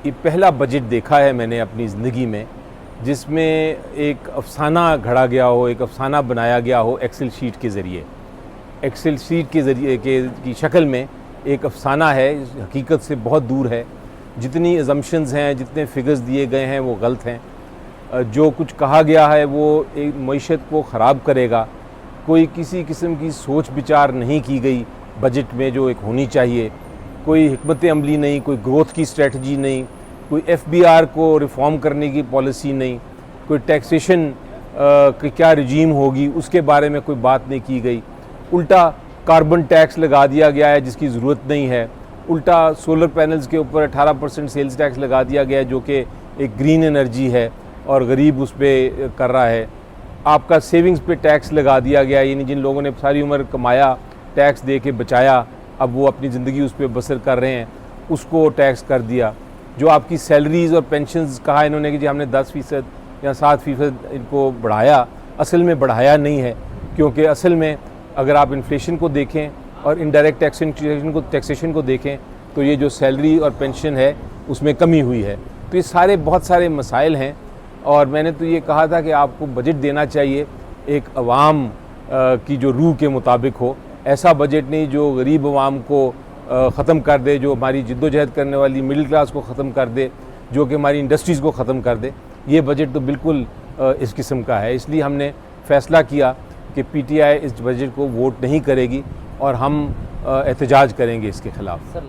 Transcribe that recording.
ये पहला बजट देखा है मैंने अपनी ज़िंदगी में जिसमें एक अफ़साना घड़ा गया हो, एक अफ़साना बनाया गया हो एक्सेल शीट के ज़रिए। एक्सेल शीट के ज़रिए की शक्ल में एक अफ़साना है, हकीकत से बहुत दूर है। जितनी अज़म्पशंस हैं, जितने फ़िगर्स दिए गए हैं वो गलत हैं। जो कुछ कहा गया है वो एक मईशत को ख़राब करेगा। कोई किसी किस्म की सोच विचार नहीं की गई बजट में जो एक होनी चाहिए। कोई हिकमत अमली नहीं, कोई ग्रोथ की स्ट्रेटजी नहीं, कोई FBR को रिफ़ॉर्म करने की पॉलिसी नहीं, कोई टैक्सेशन की क्या रजीम होगी उसके बारे में कोई बात नहीं की गई। उल्टा कार्बन टैक्स लगा दिया गया है जिसकी ज़रूरत नहीं है। उल्टा सोलर पैनल्स के ऊपर 18% सेल्स टैक्स लगा दिया गया है जो कि एक ग्रीन एनर्जी है और गरीब उस पर कर रहा है। आपका सेविंग्स पे टैक्स लगा दिया गया, यानी जिन लोगों ने सारी उम्र कमाया, टैक्स दे के बचाया, अब वो अपनी ज़िंदगी उस पर बसर कर रहे हैं, उसको टैक्स कर दिया। जो आपकी सैलरीज़ और पेंशन्स कहा इन्होंने कि जी हमने 10% या 7% इनको बढ़ाया, असल में बढ़ाया नहीं है, क्योंकि असल में अगर आप इन्फ्लेशन को देखें और इनडायरेक्ट टैक्सेशन को देखें तो ये जो सैलरी और पेंशन है उसमें कमी हुई है। तो ये सारे बहुत सारे मसाइल हैं और मैंने तो ये कहा था कि आपको बजट देना चाहिए एक अवाम की जो रूह के मुताबिक हो। ऐसा बजट नहीं जो गरीब अवाम को ख़त्म कर दे, जो हमारी जद्दोजहद करने वाली मिडिल क्लास को ख़त्म कर दे, जो कि हमारी इंडस्ट्रीज़ को ख़त्म कर दे। ये बजट तो बिल्कुल इस किस्म का है। इसलिए हमने फ़ैसला किया कि PTI इस बजट को वोट नहीं करेगी और हम एहतजाज करेंगे इसके ख़िलाफ़।